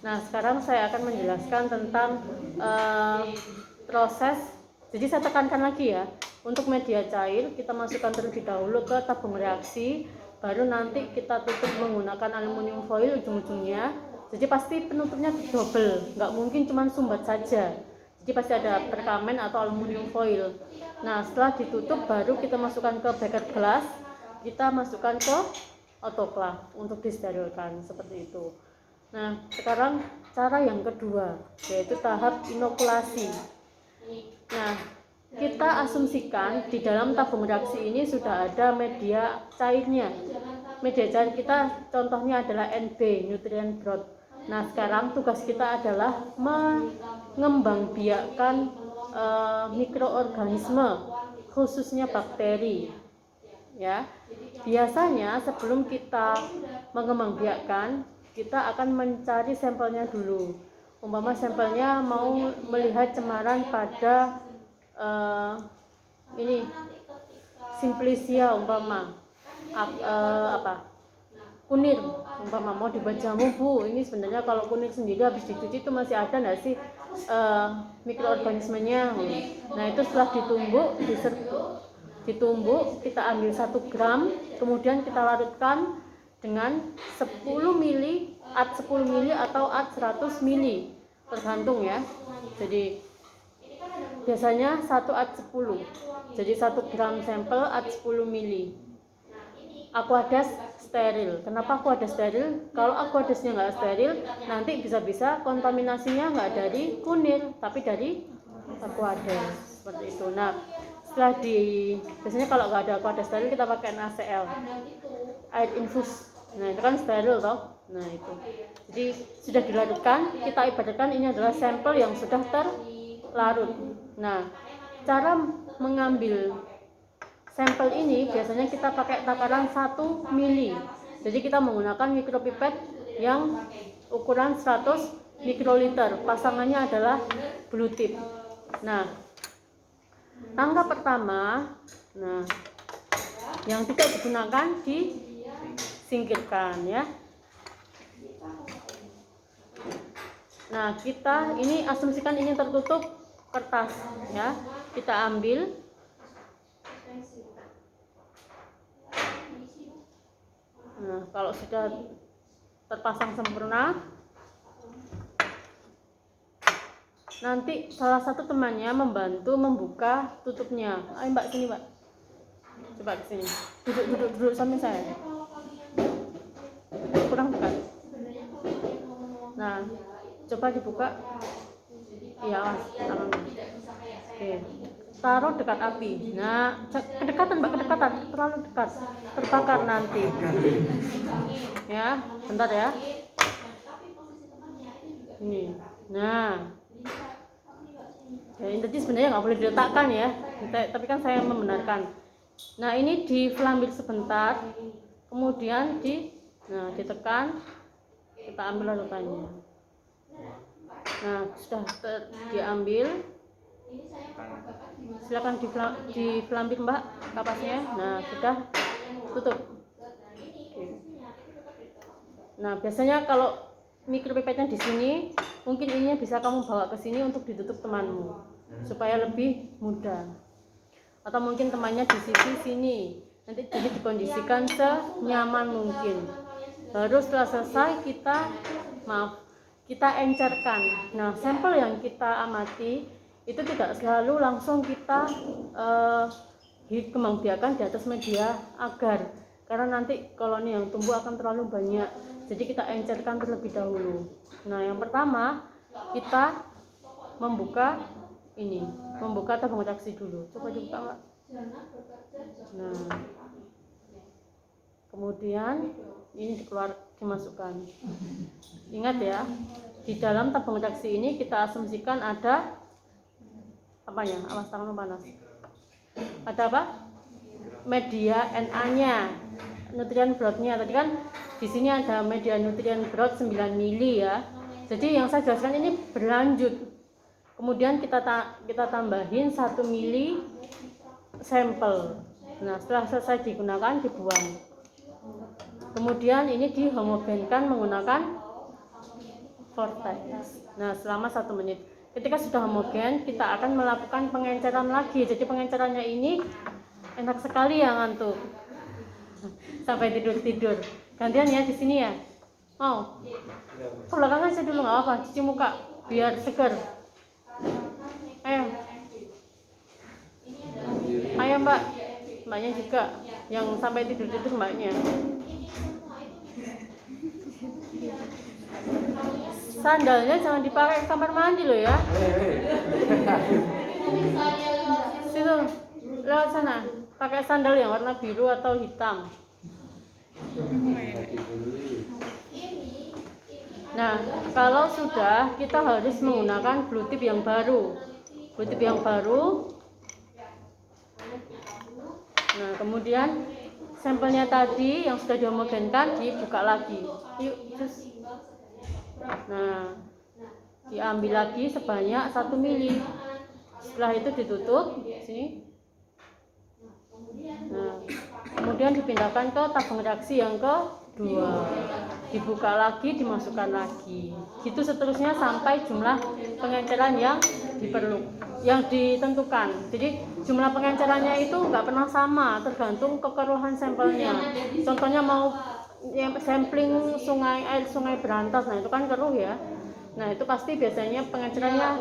Nah, sekarang saya akan menjelaskan tentang proses. Jadi saya tekankan lagi ya, untuk media cair kita masukkan terlebih dahulu ke tabung reaksi, baru nanti kita tutup menggunakan aluminium foil ujung-ujungnya. Jadi pasti penutupnya double, nggak mungkin cuma sumbat saja. Jadi pasti ada perkamen atau aluminium foil. Nah, setelah ditutup baru kita masukkan ke beker gelas, kita masukkan ke autoclave untuk disterilkan seperti itu. Nah, sekarang cara yang kedua yaitu tahap inokulasi. Nah, kita asumsikan di dalam tabung reaksi ini sudah ada media cairnya. Media cair kita contohnya adalah NB, nutrient broth. Nah, sekarang tugas kita adalah mengembangbiakkan mikroorganisme, khususnya bakteri. Ya, biasanya sebelum kita mengembangbiakkan, kita akan mencari sampelnya dulu. Umpama sampelnya mau melihat cemaran pada ini Simplicia umpama kunir, umpama mau dibuat jamu Bu, ini sebenarnya kalau kunir sendiri habis dicuci itu masih ada nggak sih mikroorganismenya. Nah, itu setelah ditumbuk kita ambil 1 gram, kemudian kita larutkan dengan 10 mili, at 10 mili atau at 100 mili, tergantung ya. Jadi biasanya 1 at 10, jadi 1 gram sampel at 10 mili. Aqueous steril. Kenapa aqueous steril? Kalau aqueousnya nggak steril, nanti bisa-bisa kontaminasinya nggak dari kunir, tapi dari aqueous, seperti itu. Nah, setelah biasanya kalau nggak ada aqueous steril kita pakai NaCl, air infus. Nah, itu kan steril toh. Nah, itu. Jadi sudah dilarutkan, kita ibaratkan ini adalah sampel yang sudah terlarut. Nah, cara mengambil sampel ini biasanya kita pakai takaran 1 mili. Jadi kita menggunakan mikropipet yang ukuran 100 mikroliter. Pasangannya adalah blue tip. Nah, tangga pertama, yang tidak digunakan disingkirkan ya. Nah, kita ini asumsikan ini tertutup kertas ya. Kita ambil. Nah, kalau sudah terpasang sempurna, nanti salah satu temannya membantu membuka tutupnya. Ayo Mbak, sini Mbak. Coba ke sini. Duduk samping saya. Kurang dekat. Nah, coba dibuka. Iya, tangan. Oke. Taruh dekat api. Nah, kedekatan Mbak, kedekatan, terlalu dekat, terbakar nanti. Ya, bentar ya. Ini. Nah, ya, ini tadi sebenarnya nggak boleh diletakkan ya, tapi kan saya membenarkan. Nah, ini diflambir sebentar, kemudian ditekan, kita ambil larutannya. Nah, sudah diambil. Silakan diflambir Mbak kapasnya. Nah, sudah tutup. Nah, biasanya kalau mikropipetnya di sini, mungkin ininya bisa kamu bawa ke sini untuk ditutup temanmu supaya lebih mudah. Atau mungkin temannya di sisi sini. Nanti jadi dikondisikan senyaman mungkin. Baru setelah selesai kita encerkan. Nah, sampel yang kita amati itu tidak selalu langsung kita dikembangbiakkan di atas media agar, karena nanti koloni yang tumbuh akan terlalu banyak. Jadi kita encerkan terlebih dahulu. Nah, yang pertama kita membuka tabung reaksi dulu. Coba dibuka Mbak. Nah, kemudian ini dimasukkan. Ingat ya, di dalam tabung reaksi ini kita asumsikan ada apanya? Awas tangan panas. Ada apa? Media Na-nya, nutrient broth-nya. Tadi kan di sini ada media nutrient broth 9 mili ya. Jadi yang saya jelaskan ini berlanjut. Kemudian kita tambahin 1 mili sampel. Nah, setelah selesai digunakan dibuang. Kemudian ini dihomogenkan menggunakan vortex. Nah, selama 1 menit. Ketika sudah homogen, kita akan melakukan pengenceran lagi. Jadi pengencerannya ini enak sekali ya ngantuk. Sampai tidur-tidur. Gantian ya di sini ya. Mau? Ke belakang aja dulu nggak apa-apa. Cuci muka biar seger. Ayo. Ayo Mbak. Mbaknya juga. Yang sampai tidur-tidur mbaknya. Sandalnya jangan dipakai ke kamar mandi loh ya. Situ, lewat sana. Pakai sandal yang warna biru atau hitam. Nah, kalau sudah, kita harus menggunakan blue tip yang baru. Blue tip yang baru. Nah, kemudian sampelnya tadi yang sudah dihomogenkan dibuka lagi. Yuk, terus. Nah, diambil lagi sebanyak 1 mili. Setelah itu ditutup sini. Nah, kemudian dipindahkan ke tabung reaksi yang kedua. Dibuka lagi, dimasukkan lagi. Gitu seterusnya sampai jumlah pengenceran yang ditentukan. Jadi jumlah pengencerannya itu nggak pernah sama, tergantung kekeruhan sampelnya. Contohnya mau sampling air sungai Berantas, nah itu kan keruh ya. Nah itu pasti biasanya pengencerannya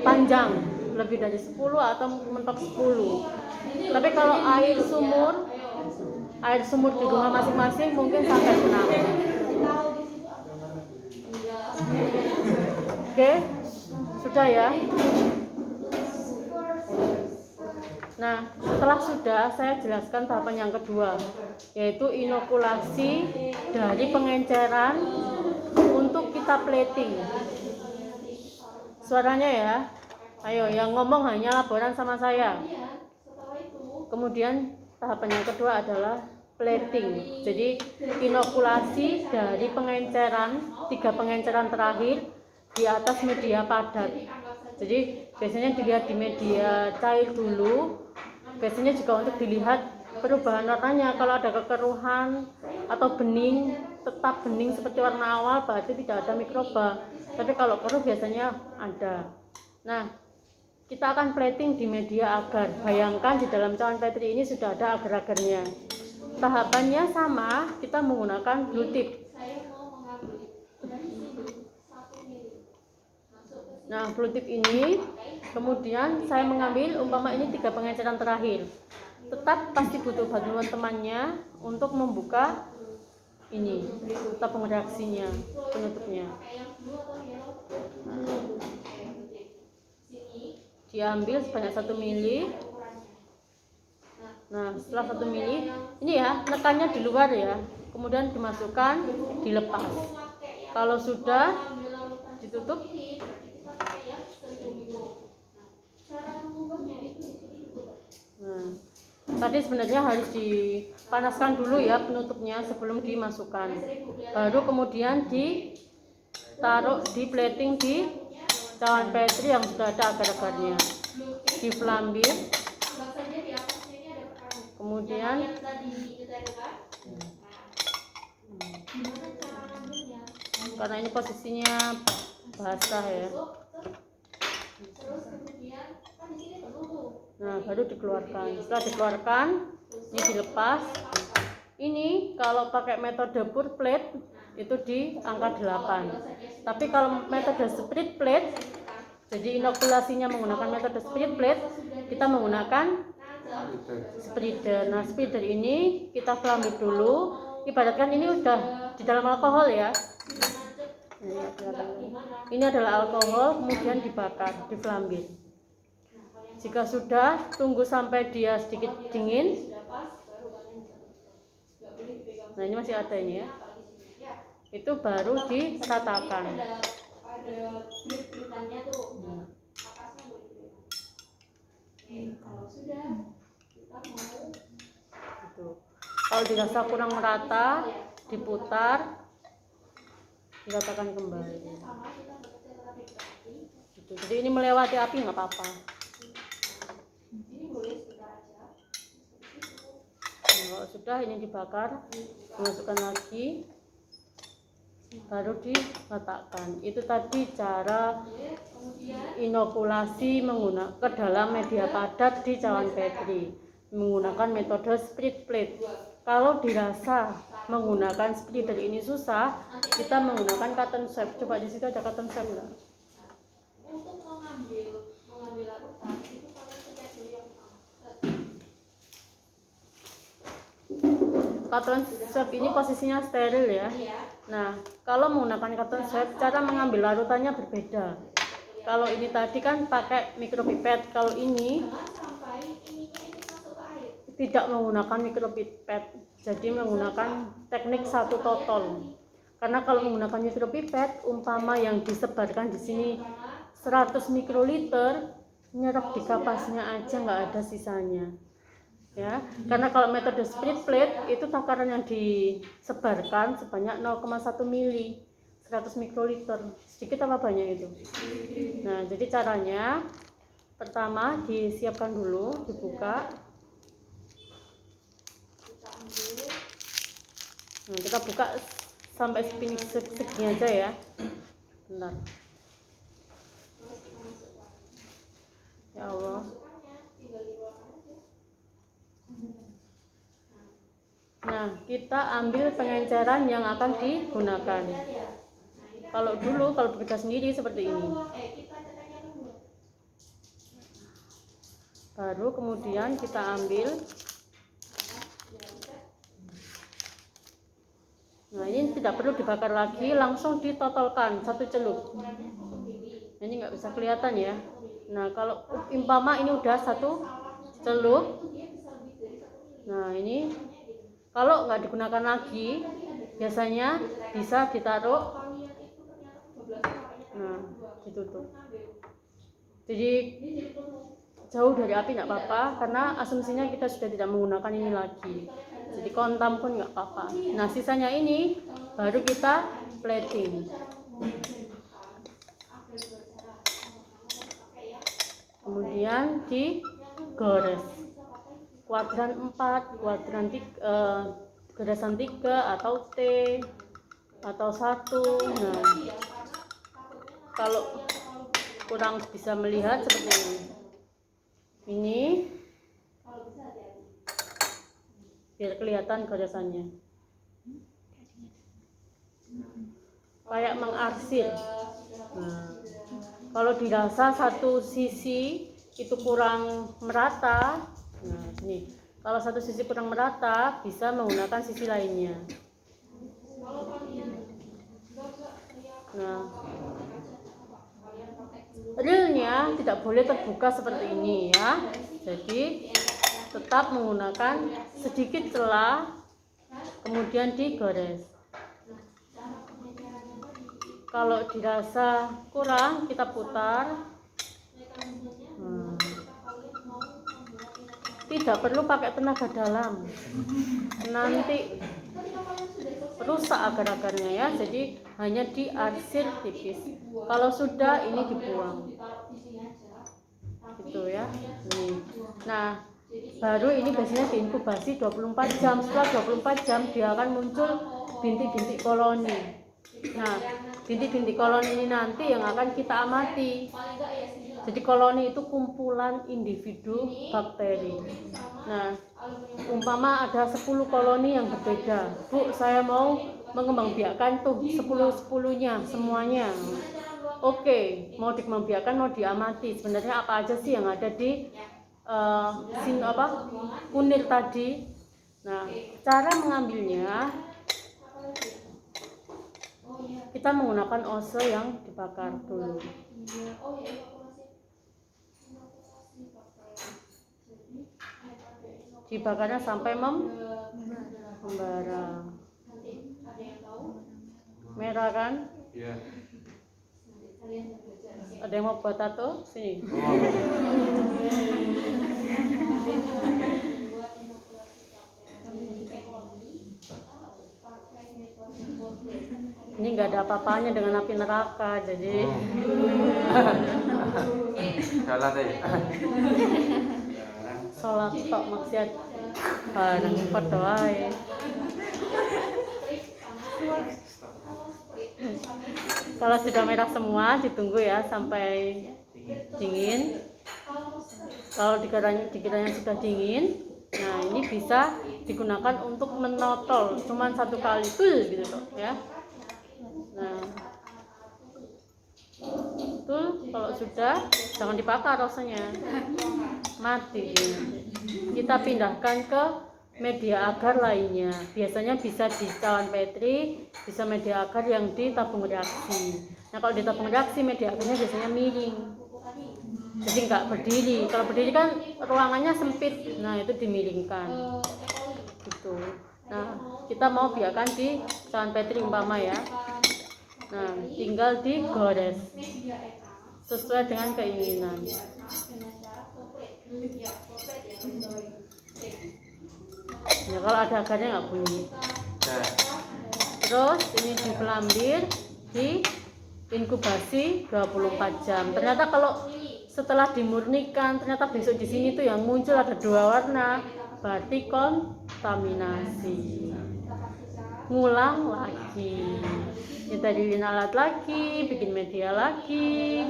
panjang, lebih dari 10 atau mentok 10. Tapi kalau air sumur di rumah masing-masing mungkin sampai 6. Oke, sudah ya. Nah, setelah sudah, saya jelaskan tahapan yang kedua, yaitu inokulasi dari pengenceran untuk kita plating. Suaranya ya, ayo yang ngomong hanya laporan sama saya. Kemudian tahapan yang kedua adalah plating. Jadi inokulasi dari pengenceran, 3 pengenceran terakhir di atas media padat. Jadi biasanya dilihat di media cair dulu. Biasanya juga untuk dilihat perubahan warnanya. Kalau ada kekeruhan atau bening, tetap bening seperti warna awal, berarti tidak ada mikroba. Tapi kalau keruh biasanya ada. Nah, kita akan plating di media agar. Bayangkan di dalam cawan Petri ini sudah ada agar-agarnya. Tahapannya sama, kita menggunakan blue tip. Nah, blue tip ini kemudian saya mengambil umpama ini 3 pengenceran terakhir. Tetap pasti butuh bantuan temannya untuk membuka ini tabung reaksinya, penutupnya. Diambil sebanyak 1 mili. Nah, setelah 1 mili, ini ya, nekannya di luar ya. Kemudian dimasukkan, dilepas. Kalau sudah ditutup. Nah, tadi sebenarnya harus dipanaskan dulu ya penutupnya sebelum dimasukkan. Baru kemudian ditaruh di plating di cawan Petri yang sudah ada agar-agarnya. Diflambir. Kemudian karena ini posisinya basah ya. Nah, baru dikeluarkan. Setelah dikeluarkan, ini dilepas. Ini kalau pakai metode pour plate itu di angka 8. Tapi kalau metode split plate, jadi inokulasinya menggunakan metode split plate, kita menggunakan spreader. Nah, spreader ini kita flambir dulu. Ibaratkan ini udah di dalam alkohol ya. Ini adalah alkohol, kemudian dibakar, diflambir. Jika sudah, tunggu sampai dia sedikit dingin. Nah, ini masih ada ini ya. Itu baru diratakan. Kalau dirasa kurang merata, diputar, diratakan kembali. Jadi ini melewati api nggak apa-apa. Nah, kalau sudah ini dibakar, dimasukkan lagi. baru diletakkan. Itu tadi cara inokulasi menggunakan ke dalam media padat di cawan Petri menggunakan metode split plate. Kalau dirasa menggunakan splitter ini susah, kita menggunakan cotton swab. Coba di situ ada cotton swab enggak? Cotton swab ini posisinya steril ya. Nah, kalau menggunakan cotton swab, cara mengambil larutannya berbeda. Kalau ini tadi kan pakai mikropipet, kalau ini tidak menggunakan mikropipet, jadi menggunakan teknik satu totol. Karena kalau menggunakan mikropipet, umpama yang disebarkan di sini 100 mikroliter, nyerap di kapasnya aja nggak ada sisanya. Ya, karena kalau metode split plate itu takaran yang disebarkan sebanyak 0,1 mili 100 mikroliter, sedikit apa banyak itu. Nah, jadi caranya pertama disiapkan dulu, dibuka. Nah, kita buka sampai segini aja ya. Bentar. Ya Allah. Nah, kita ambil pengenceran yang akan digunakan. Kalau bekerja sendiri seperti ini. Baru kemudian kita ambil. Nah, ini tidak perlu dibakar lagi, langsung ditotolkan satu celup. Ini nggak bisa kelihatan ya. Nah, kalau umpama ini udah satu celup. Nah, ini kalau nggak digunakan lagi, biasanya bisa ditaruh. Nah, ditutup. Jadi jauh dari api nggak apa-apa, karena asumsinya kita sudah tidak menggunakan ini lagi. Jadi kontam pun nggak apa-apa. Nah, sisanya ini baru kita plating. Kemudian digores. Kuadran 4, kuadran 3, gerasan 3 atau T atau 1. Nah, kalau kurang bisa melihat seperti ini. Ini biar kelihatan gerasannya. Kayak mengarsir. Nah, kalau dirasa satu sisi itu kurang merata, nah ini kalau satu sisi kurang merata bisa menggunakan sisi lainnya. Nah, realnya tidak boleh terbuka seperti ini ya. Jadi tetap menggunakan sedikit celah, kemudian digores. Kalau dirasa kurang, kita putar. Tidak perlu pakai tenaga dalam, nanti rusak agar-agarnya ya. Jadi hanya diarsir tipis. Kalau sudah, ini dibuang gitu ya. Nah, baru ini biasanya diinkubasi 24 jam. Setelah 24 jam dia akan muncul bintik-bintik koloni. Nah, bintik-bintik koloni ini nanti yang akan kita amati. Jadi koloni itu kumpulan individu bakteri. Nah, umpama ada 10 koloni yang berbeda. Bu, saya mau mengembangbiakkan tuh 10-10-nya semuanya. Oke, mau dikembangbiakkan, mau diamati. Sebenarnya apa aja sih yang ada di kunir tadi. Nah, cara mengambilnya kita menggunakan ose yang dibakar dulu. Dibakarnya sampai membara. Merah kan? Iya. Ada yang mau buat tato? Sini. Ini nggak ada apa-apanya dengan api neraka, jadi jalan deh. sholat tok maksiat bareng padha wae. Kalau sudah merah semua ditunggu ya sampai dingin. Kalau dikiranya sudah dingin, nah ini bisa digunakan untuk menotol, cuman satu kali gitu loh ya. Nah betul, kalau sudah jangan dibakar rasanya, mati. Kita pindahkan ke media agar lainnya, biasanya bisa di cawan petri, bisa media agar yang di tabung reaksi. Nah kalau di tabung reaksi media agarnya biasanya miring, jadi nggak berdiri. Kalau berdiri kan ruangannya sempit, nah itu dimiringkan gitu. Nah kita mau biarkan di cawan petri umpama ya, nah tinggal digores sesuai dengan keinginan. Ya kalau ada agarnya nggak bunyi. Terus ini dipelambir, di inkubasi 24 jam. Ternyata kalau setelah dimurnikan ternyata besok di sini tuh yang muncul ada 2 warna, berarti kontaminasi. Ngulang lagi, kita bikin alat lagi, bikin media lagi.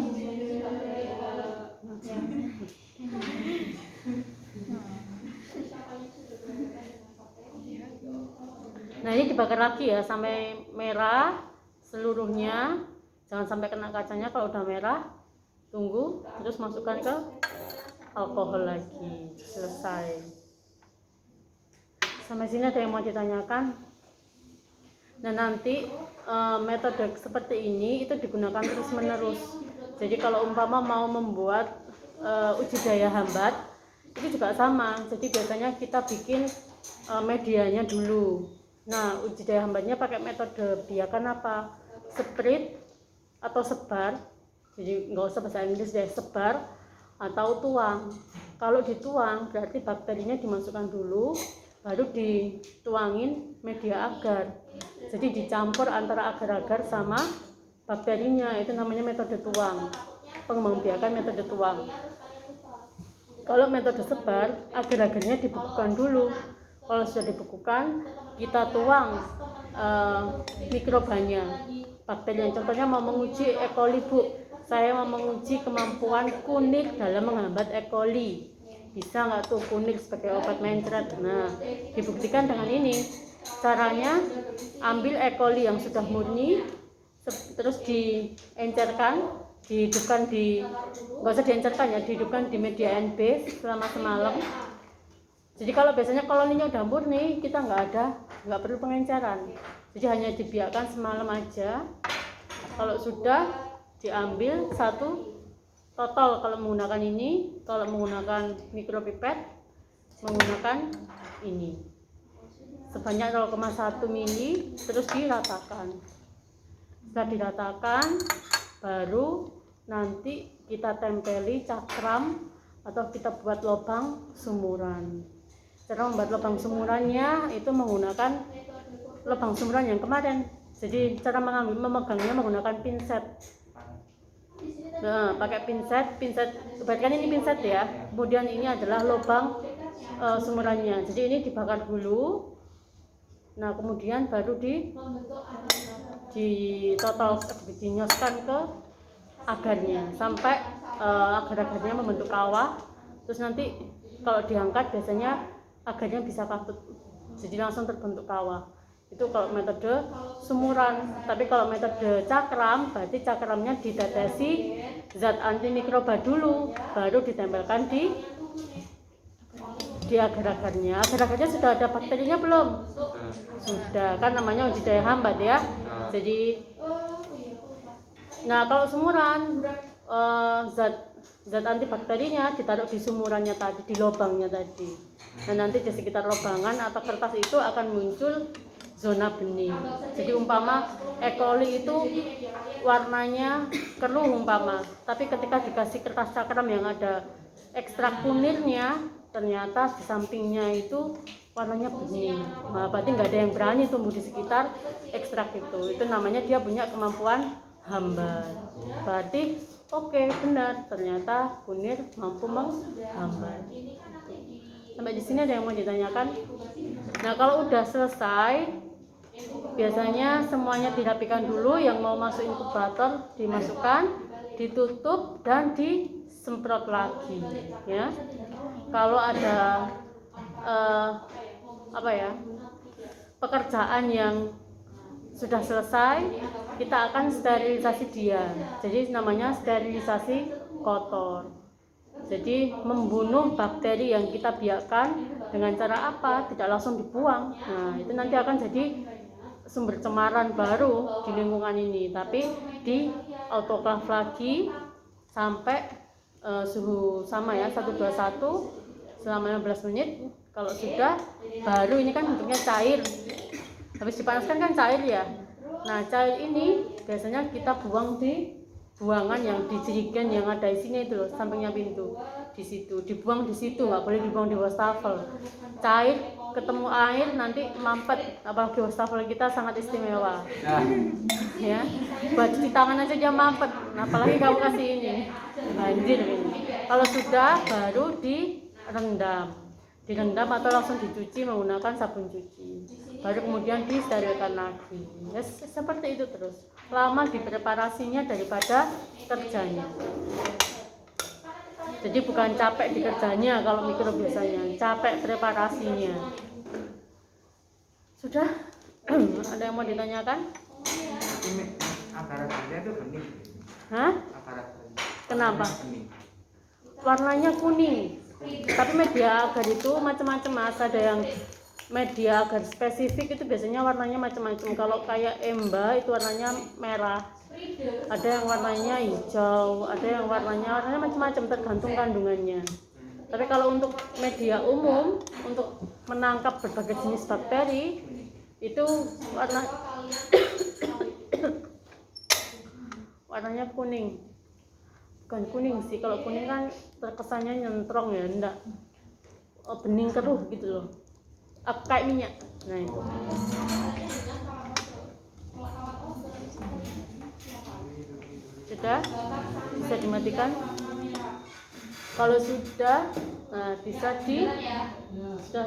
Nah ini dibakar lagi ya sampai merah seluruhnya, jangan sampai kena kacanya. Kalau udah merah tunggu, terus masukkan ke alkohol lagi. Selesai. Sampai sini ada yang mau ditanyakan? Nah nanti metode seperti ini itu digunakan terus menerus. Jadi kalau umpama mau membuat uji daya hambat itu juga sama. Jadi biasanya kita bikin medianya dulu. Nah uji daya hambatnya pakai metode biakan apa? Sprit atau sebar. Jadi nggak usah bahasa Inggris deh, sebar atau tuang. Kalau dituang berarti bakterinya dimasukkan dulu, baru dituangin media agar. Jadi dicampur antara agar-agar sama bakterinya, itu namanya metode tuang. Pengembang biakan metode tuang. Kalau metode sebar, agar-agarnya dibekukan dulu. Kalau sudah dibekukan, kita tuang mikrobanya, bakteri. Contohnya mau menguji E. coli Bu, saya mau menguji kemampuan kunir dalam menghambat E. coli. Bisa nggak tuh kunir sebagai obat mencret? Nah, dibuktikan dengan ini. Caranya ambil E. coli yang sudah murni, terus diencerkan, dihidupkan nggak usah diencerkan ya, dihidupkan di media NB selama semalam. Jadi kalau biasanya koloninya udah murni, kita nggak perlu pengenceran. Jadi hanya dibiarkan semalam aja. Kalau sudah diambil satu total kalau menggunakan ini, kalau menggunakan mikropipet menggunakan ini sebanyak 0,1 mili, terus diratakan. Setelah diratakan baru nanti kita tempeli cakram atau kita buat lubang sumuran. Cara membuat lubang sumurannya itu menggunakan lubang sumuran yang kemarin. Jadi cara memegangnya menggunakan pinset. Nah, pakai pinset, ibaratkan ini pinset ya. Kemudian ini adalah lubang sumurannya. Jadi ini dibakar dulu. Nah, kemudian baru dinyoskan ke agarnya sampai agar-agarnya membentuk kawah. Terus nanti kalau diangkat biasanya agarnya bisa katut, jadi langsung terbentuk kawah. Itu kalau metode sumuran. Tapi kalau metode cakram, berarti cakramnya ditetesi zat antimikroba dulu, baru ditempelkan di agar-agarnya. Agar-agarnya sudah ada bakterinya belum? Sudah, kan namanya uji daya hambat ya. Jadi nah kalau sumuran zat antibakterinya ditaruh di sumurannya tadi, di lubangnya tadi. Nah nanti di sekitar lubangan atau kertas itu akan muncul zona bening. Jadi umpama E. coli itu warnanya keruh umpama, tapi ketika dikasih kertas cakram yang ada ekstrak kunirnya, ternyata di sampingnya itu warnanya bening. Nah, berarti nggak ada yang berani tumbuh di sekitar ekstrak itu. Itu namanya dia punya kemampuan hambat. Berarti oke, benar, ternyata kunir mampu menghambat. Sampai di sini ada yang mau ditanyakan? Nah kalau udah selesai biasanya semuanya dirapikan dulu. Yang mau masuk inkubator dimasukkan, ditutup dan disemprot lagi ya. Kalau ada pekerjaan yang sudah selesai, kita akan sterilisasi dia. Jadi namanya sterilisasi kotor. Jadi membunuh bakteri yang kita biarkan dengan cara apa? Tidak langsung dibuang. Nah, itu nanti akan jadi sumber cemaran baru di lingkungan ini, tapi di autoclave lagi sampai suhu sama ya, 121 selama 15 menit. Kalau sudah, baru ini kan bentuknya cair, habis dipanaskan kan cair ya. Nah, cair ini biasanya kita buang di buangan yang di jerigen yang ada isinya itu loh, sampingnya pintu. Di situ dibuang, di situ, nggak boleh dibuang di wastafel. Cair ketemu air nanti mampet, apalagi wastafel kita sangat istimewa ya, buat cuci tangan aja dia mampet, apalagi kamu kasih ini banjir ini. Kalau sudah baru direndam atau langsung dicuci menggunakan sabun cuci, baru kemudian disterilkan lagi ya, seperti itu terus. Lama di preparasinya daripada kerjanya. Jadi bukan capek di kerjanya kalau mikro biasanya, capek preparasinya. Sudah? Ada yang mau ditanyakan? Agar-agarnya itu bening. Hah? Kenapa? Warnanya kuning. Tapi media agar itu macam-macam, Mas. Ada yang media agar spesifik itu biasanya warnanya macam-macam. Kalau kayak emba itu warnanya merah. Ada yang warnanya hijau, ada yang warnanya macam-macam tergantung kandungannya. Tapi kalau untuk media umum untuk menangkap berbagai jenis bakteri itu warnanya kuning. Bukan kuning sih, kalau kuning kan terkesannya nyentrong ya, enggak. Bening keruh gitu loh. Kayak minyak. Nah itu. Sudah? Bisa dimatikan? Kalau sudah, nah bisa sudah